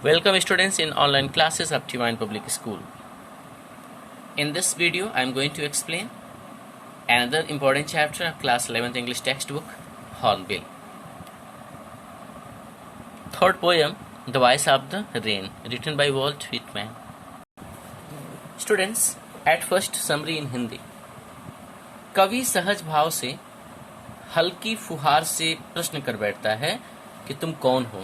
Welcome students in online classes of Divine Public School. In this video, I am going to explain another important chapter of class 11th English textbook, Hornbill. Third poem, The Voice of the Rain, written by Walt Whitman. Students, at first summary in Hindi. कवि सहज भाव से हल्की फुहार से प्रश्न कर बैठता है कि तुम कौन हो।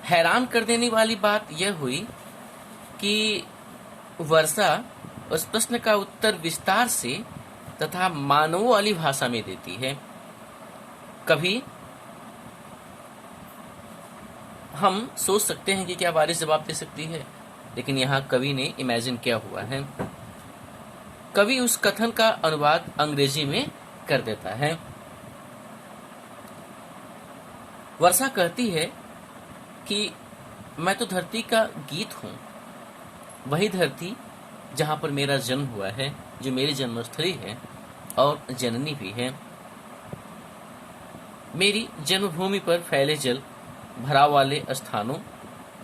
हैरान कर देने वाली बात यह हुई कि वर्षा उस प्रश्न का उत्तर विस्तार से तथा मानवों वाली भाषा में देती है। कभी हम सोच सकते हैं कि क्या बारिश जवाब दे सकती है, लेकिन यहाँ कवि ने इमेजिन किया हुआ है। कवि उस कथन का अनुवाद अंग्रेजी में कर देता है। वर्षा कहती है कि मैं तो धरती का गीत हूँ, वही धरती जहाँ पर मेरा जन्म हुआ है, जो मेरी जन्मस्थली है और जननी भी है। मेरी जन्मभूमि पर फैले जल भराव वाले स्थानों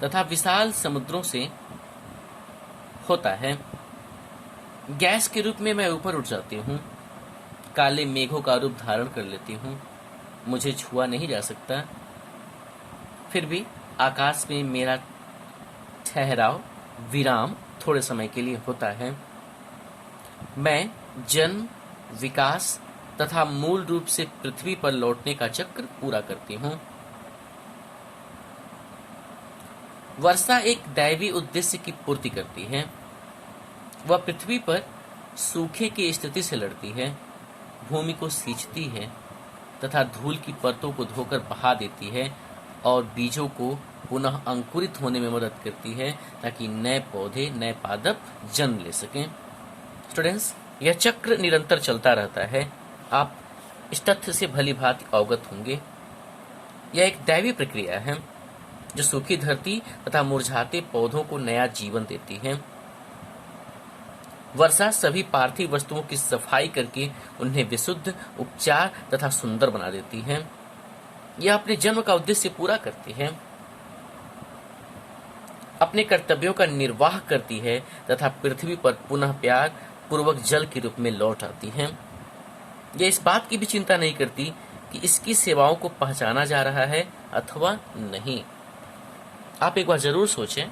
तथा विशाल समुद्रों से होता है। गैस के रूप में मैं ऊपर उठ जाती हूँ, काले मेघों का रूप धारण कर लेती हूँ, मुझे छुआ नहीं जा सकता। फिर भी आकाश में मेरा ठहराव विराम थोड़े समय के लिए होता है। मैं जन्म, विकास तथा मूल रूप से पृथ्वी पर लौटने का चक्र पूरा करती हूँ। वर्षा एक दैवी उद्देश्य की पूर्ति करती है। वह पृथ्वी पर सूखे की स्थिति से लड़ती है, भूमि को सींचती है तथा धूल की परतों को धोकर बहा देती है और बीजों को पुनः अंकुरित होने में मदद करती है ताकि नए पौधे, नए पादप जन्म ले सकें। स्टूडेंट्स, यह चक्र निरंतर चलता रहता है। आप इस तथ्य से भली भांति अवगत होंगे। यह एक दैवी प्रक्रिया है जो सूखी धरती तथा मुरझाते पौधों को नया जीवन देती है। वर्षा सभी पार्थिव वस्तुओं की सफाई करके उन्हें विशुद्ध, उपचार तथा सुंदर बना देती है। यह अपने जन्म का उद्देश्य पूरा करती है, अपने कर्तव्यों का निर्वाह करती है तथा पृथ्वी पर पुनः प्यार पूर्वक जल के रूप में लौट आती है। यह इस बात की भी चिंता नहीं करती कि इसकी सेवाओं को पहचाना जा रहा है अथवा नहीं। आप एक बार जरूर सोचें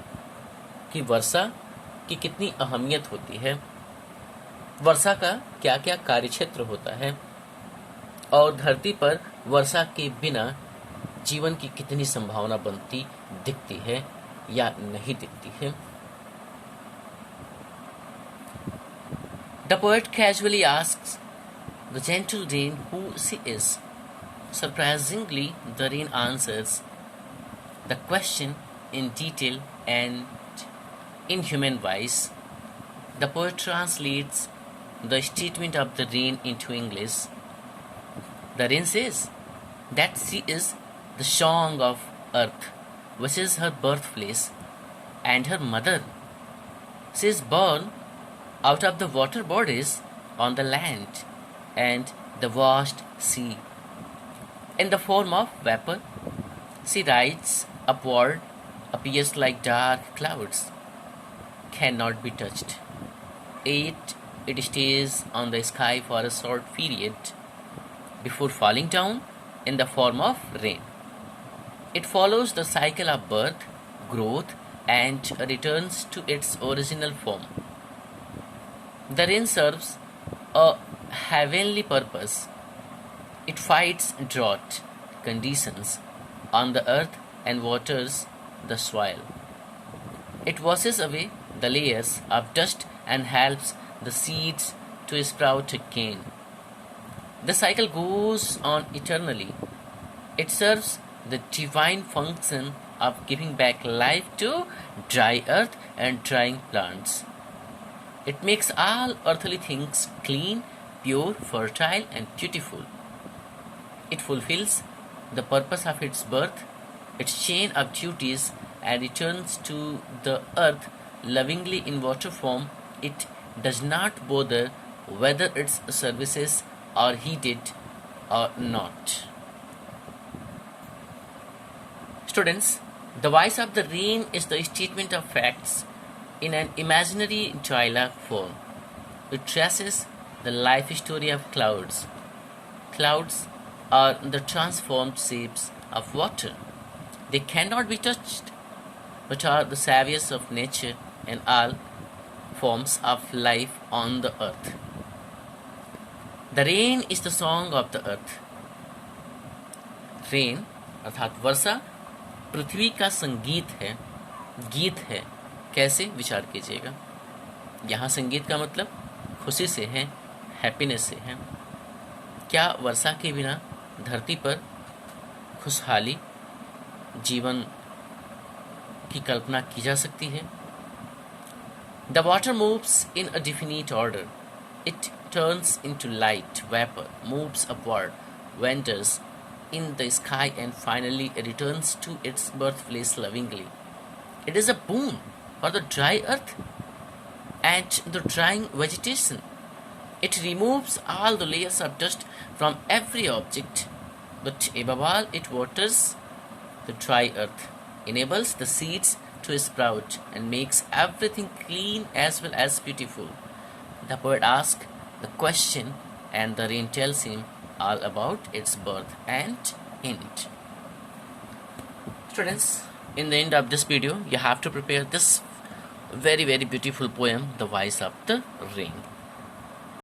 कि वर्षा की कितनी अहमियत होती है, वर्षा का क्या क्या कार्यक्षेत्र होता है और धरती पर वर्षा के बिना जीवन की कितनी संभावना बनती दिखती है या नहीं दिखती है। The poet casually asks the gentle rain who she is. Surprisingly, the rain answers the question in detail and in human voice. The poet translates the statement of the rain into English. The rain says that she is the song of earth, which is her birthplace and her mother. She is born out of the water bodies on the land and the vast sea. In the form of vapor, she rises upward, appears like dark clouds, cannot be touched. Yet it stays on the sky for a short period before falling down in the form of rain. It follows the cycle of birth, growth, and returns to its original form. The rain serves a heavenly purpose. It fights drought conditions on the earth and waters the soil. It washes away the layers of dust and helps the seeds to sprout again. The cycle goes on eternally. It serves the divine function of giving back life to dry earth and drying plants. It makes all earthly things clean, pure, fertile, and beautiful. It fulfills the purpose of its birth, its chain of duties, and returns to the earth lovingly in water form. It does not bother whether its services are heeded or not. Students, The voice of the rain is the statement of facts in an imaginary dialogue form. It traces the life story of clouds. Clouds are the transformed shapes of water. They cannot be touched, but are the saviors of nature and all forms of life on the earth. The rain is the song of the earth. Rain अर्थात वर्षा पृथ्वी का संगीत है, गीत है। कैसे, विचार कीजिएगा। यहाँ संगीत का मतलब खुशी से है, हैप्पीनेस से है। क्या वर्षा के बिना धरती पर खुशहाली, जीवन की कल्पना की जा सकती है? The water moves in a definite order. It turns into light, vapor, moves upward, wanders in the sky, and finally returns to its birthplace lovingly. It is a boon for the dry earth and the drying vegetation. It removes all the layers of dust from every object, but above all, it waters the dry earth, enables the seeds to sprout, and makes everything clean as well as beautiful. The bird asks the question, and the rain tells him all about its birth and end. Students, in the end of this video, you have to prepare this very beautiful poem, The Voice of the Rain.